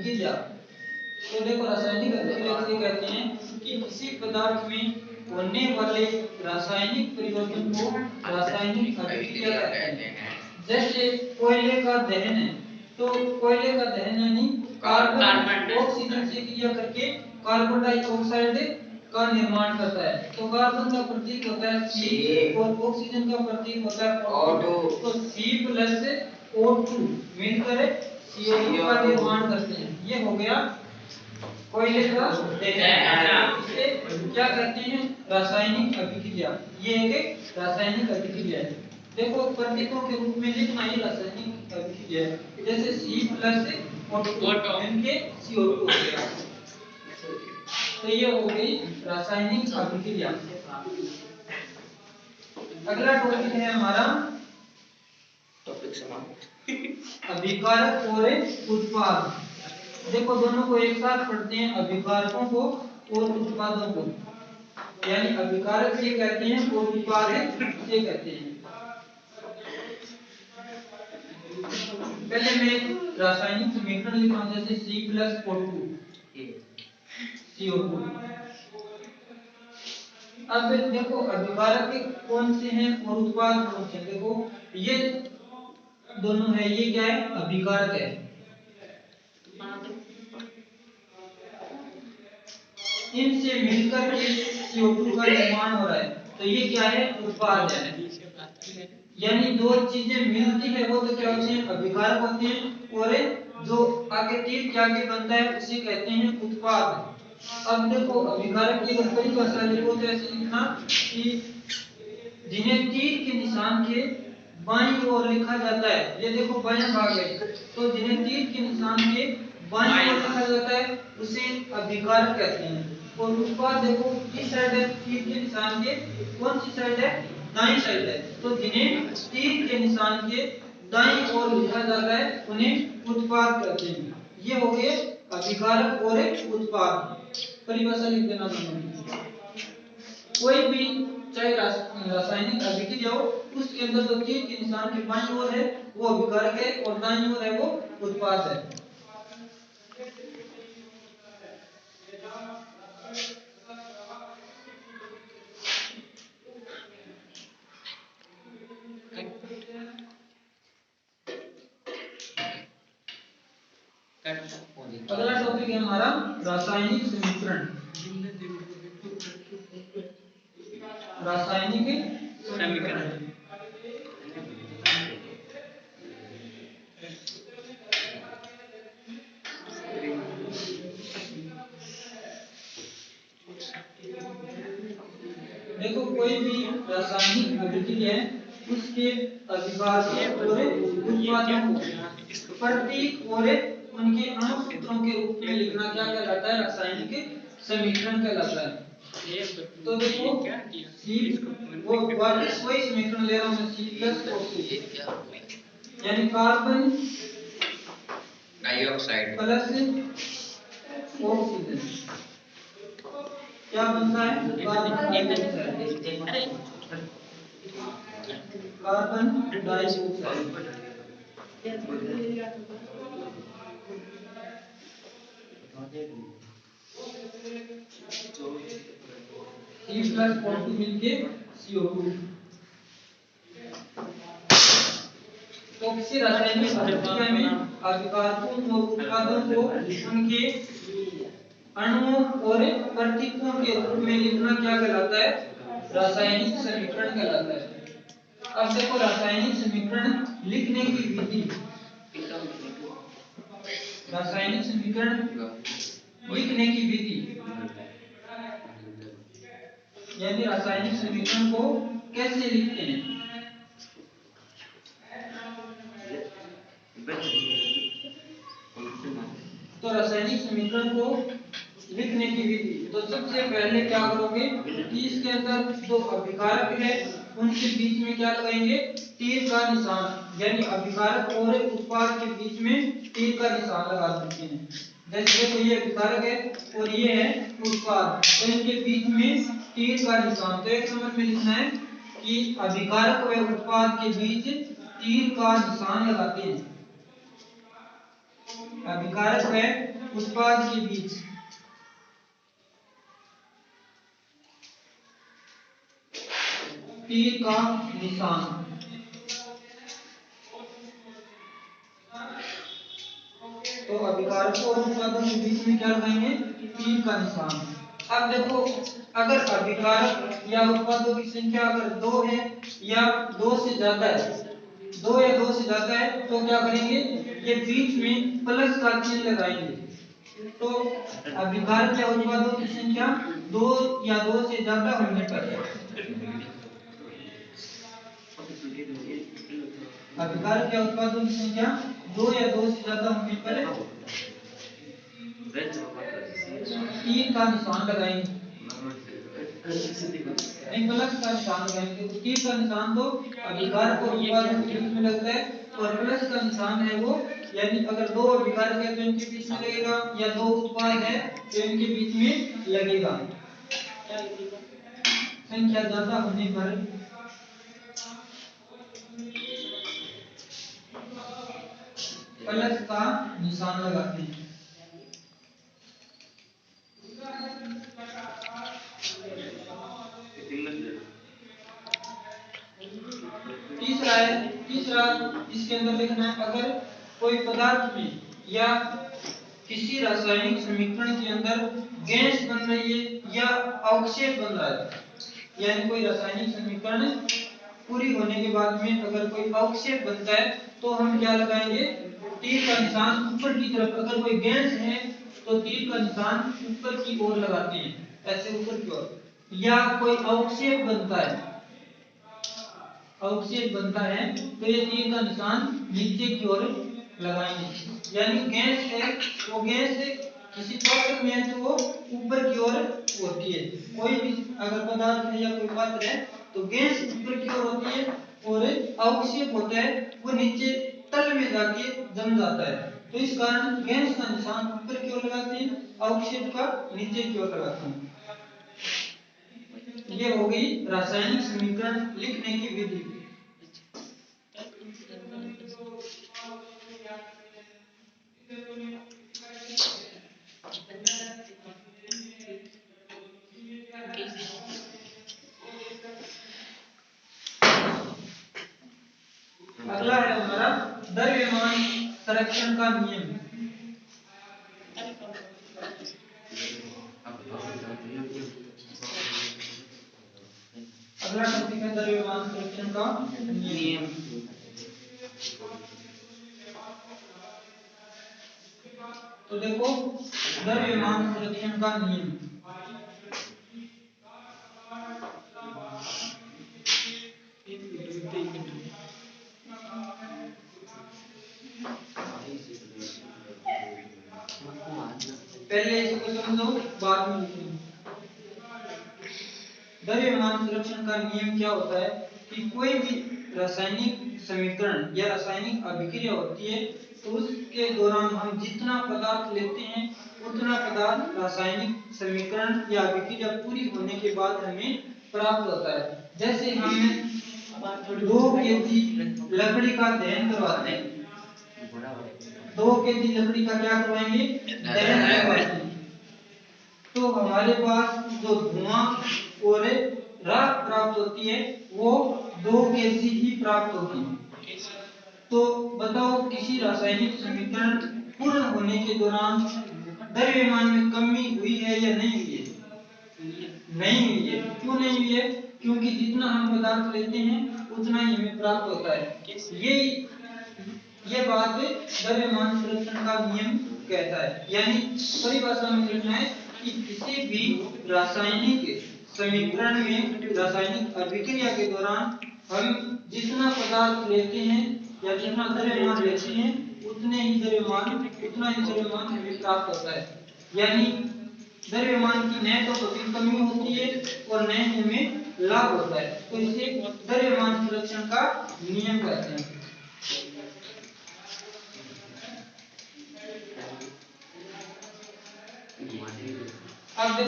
अभिक्रिया। तो देखो रासायनिक अभिक्रिया से कहते हैं कि किसी पदार्थ में होने वाले रासायनिक परिवर्तन को रासायनिक अभिक्रिया कहते हैं। जैसे कोयले का दहन है, तो कोयले का दहन यानी कार्बन ऑक्सीजन से क्रिया करके कार्बन डाइऑक्साइड का निर्माण करता है। तो कार्बन का प्रतीक होता है C और ऑक्सीजन का प्रतीक होता है O2। तो C+O2 मिलकर CO2 का निर्माण करते हैं। ये हो गया कोयले का दहन। इसे क्या कहते हैं? रासायनिक अभिक्रिया। ये एक रासायनिक अभिक्रिया है। देखो प्रतीकों के रूप में लिखना ही रासायनिक अभिक्रिया है। जैसे C+O2 मिलके CO2 हो गया। तो ये हो गई रासायनिक अभिक्रिया। अगला टॉपिक है हमारा टॉपिक समाप्त। अभिकारक और उत्पाद। देखो दोनों को एक साथ पढ़ते हैं, अभिकारकों को और उत्पादों को। यानी अभिकारक ये कहते हैं और उत्पाद ये कहते हैं। पहले मैं रासायनिक समीकरण लिखता हूं, जैसे C+O2 CO2। अब देखो अभिकारक कौन से हैं और उत्पाद कौन से हैं। देखो ये दोनों है, ये क्या है? अभिकारक है। इनसे मिलकर के CO2 का निर्माण हो रहा है, तो ये क्या है? उत्पाद है। यानी दो चीजें मिलती है वो तो क्या होते हैं? अभिकारक होते हैं। और जो आगे तीर के आगे बनता है उसे कहते हैं उत्पाद। अब देखो अभिकारक की अगर परिभाषा लिखो तो ऐसे लिखना कि जिन्हें तीर के निशान के बाईं ओर लिखा जाता है। ये देखो बायां भाग है, तो जिन्हें तीर के निशान के बाईं ओर लिखा जाता है उसे अभिकारक कहते हैं। और उत्पाद देखो किस साइड है? तीर के निशान के कौन सी साइड है? दाईं साइड है। तो जिन्हें तीर के निशान के दाईं ओर लिखा जाता है उन्हें उत्पाद कहते हैं। ये हो गए अभिकारक और उत्पाद। परिभाषा लिख देना दोनों। कोई भी चाहे रासायनिक अभिक्रिया हो, उसके अंदर जो तीर के निशान के बाईं ओर है वो अभिकारक है और दाईं ओर है वो उत्पाद है। अगला टॉपिक है हमारा रासायनिक समीकरण। रासायनिक समीकरण देखो कोई भी रासायनिक अभिक्रिया है उसके अभिकारकों और उत्पादों को प्रतीक और उनके अणु सूत्रों के रूप में लिखना क्या कहलाता है? रासायनिक समीकरण कहलाता है। तो देखो वो वापस वही समीकरण ले रहा हूं मैं, C+O2 यानी कार्बन डाइऑक्साइड प्लस ऑक्सीजन क्या बनता है? Carbon dioxide. Carbon dioxide C+O2 मिलके CO2। तो किसी रासायनिक अभिक्रिया में अभिकारकों और उत्पादों को उनके अणुओं और प्रतीकों के रूप में लिखना क्या कहलाता है? रासायनिक समीकरण कहलाता है। अब देखो रासायनिक समीकरण लिखने की विधि। रासायनिक समीकरण लिखने की विधि यानी रासायनिक समीकरण को कैसे लिखते हैं? तो रासायनिक समीकरण को लिखने की विधि, तो सबसे पहले क्या करोगे कि इसके अंदर जो अभिकारक है उनके बीच में क्या लगाएंगे? तीर का निशान। यानी अभिकारक और उत्पाद के बीच में तीर का निशान लगा सकते हैं। जैसे देखो ये अभिकारक है और ये है उत्पाद, तो इनके बीच में तीर का निशान। तो एक नंबर में लिखना है कि अभिकारक व उत्पाद के बीच तीर का निशान लगाते हैं। अभिकारक व उत्पाद के बीच तीर का निशान। तो अभिकारक और उत्पादों के बीच में क्या लगाएंगे? तीर का निशान। अब देखो, अगर अभिकारक या उत्पादों की संख्या अगर 2 है या 2 से ज्यादा है, 2 या 2 से ज्यादा है, तो क्या करेंगे? ये बीच में प्लस का चिन्ह लगाएंगे। तो अभिकारक या उत्पादों की संख्या 2 या 2 से ज्यादा होने पर, अभिकारक या उत्पादों की संख्या 2 या 2 से ज्यादा होने पर तीर का निशान लगाएंगे। प्लस का निशान लगाएंगे। तीर का निशान तो अभिकारक और उत्पादों के बीच में लगता है, और प्लस का निशान है वो, यानी अगर 2 अभिकारक है तो इनके बीच में लगेगा, या 2 उत्पाद है तो इनके बीच में लगेगा। संख्या ज्यादा होने पर प्लस का निशान लगाते हैं। तीसरा इसके अंदर लिखना है, अगर कोई पदार्थ में या किसी रासायनिक समीकरण के अंदर गैस बन रही है या अवक्षेप बन रहा है, यानी कोई रासायनिक समीकरण पूरी होने के बाद में अगर कोई अवक्षेप बनता है, तो हम क्या लगाएंगे? तीर का निशान ऊपर की तरफ। अगर कोई गैस है तो तीर का निशान ऊपर की ओर लगाते हैं, ऐसे ऊपर की ओर। या कोई अवक्षेप बनता है, अवक्षेप बनता है, तो ये तीर का निशान नीचे की ओर लगाएंगे। यानी गैस है, वो गैस किसी पात्र में है तो वो ऊपर की ओर होती है। कोई भी अगर पदार्थ है या कोई पात्र है तो गैस ऊपर की ओर होती है, और अवक्षेप होता है वो नीचे तल में जाके जम जाता है। तो इस कारण गैस का निशान ऊपर की ओर लगाते हैं, अवक्षेप का नीचे की ओर लगाते हैं। ये हो गई रासायनिक समीकरण लिखने की विधि। अगला है हमारा द्रव्यमान संरक्षण का नियम। अगला टॉपिक है द्रव्यमान संरक्षण का नियम। तो देखो, द्रव्यमान संरक्षण का नियम, पहले इसको समझो, बाद में लिखेंगे। द्रव्यमान संरक्षण का नियम क्या होता है कि कोई भी रासायनिक समीकरण या रासायनिक अभिक्रिया होती है, तो उसके दौरान हम जितना पदार्थ लेते हैं उतना पदार्थ रासायनिक समीकरण या अभिक्रिया पूरी होने के बाद हमें प्राप्त होता है। जैसे हम 2 केजी लकड़ी का दहन करवाते हैं, 2 केजी लकड़ी का क्या करवाएंगे? दहन करवाते हैं, तो हमारे पास जो धुआं और राख प्राप्त होती है वो 2 केजी ही प्राप्त होती है। तो बताओ, किसी रासायनिक समीकरण पूर्ण होने के दौरान द्रव्यमान में कमी हुई है या नहीं हुई है? नहीं हुई है। क्यों नहीं हुई है? क्योंकि जितना हम पदार्थ लेते हैं उतना ही हमें प्राप्त होता है। ये बात द्रव्यमान संरक्षण का नियम कहता है। यानी परिभाषा में लिखना है कि किसी भी रासायनिक समीकरण में, रासायनिक अभिक्रिया के दौरान हम जितना पदार्थ लेते हैं या जितना द्रव्यमान लेते हैं उतना ही द्रव्यमान हमें प्राप्त होता है। यानी द्रव्यमान की न तो कभी कमी होती है और न ही हमें लाभ होता है। तो इसे द्रव्यमान संरक्षण का नियम कहते हैं। अब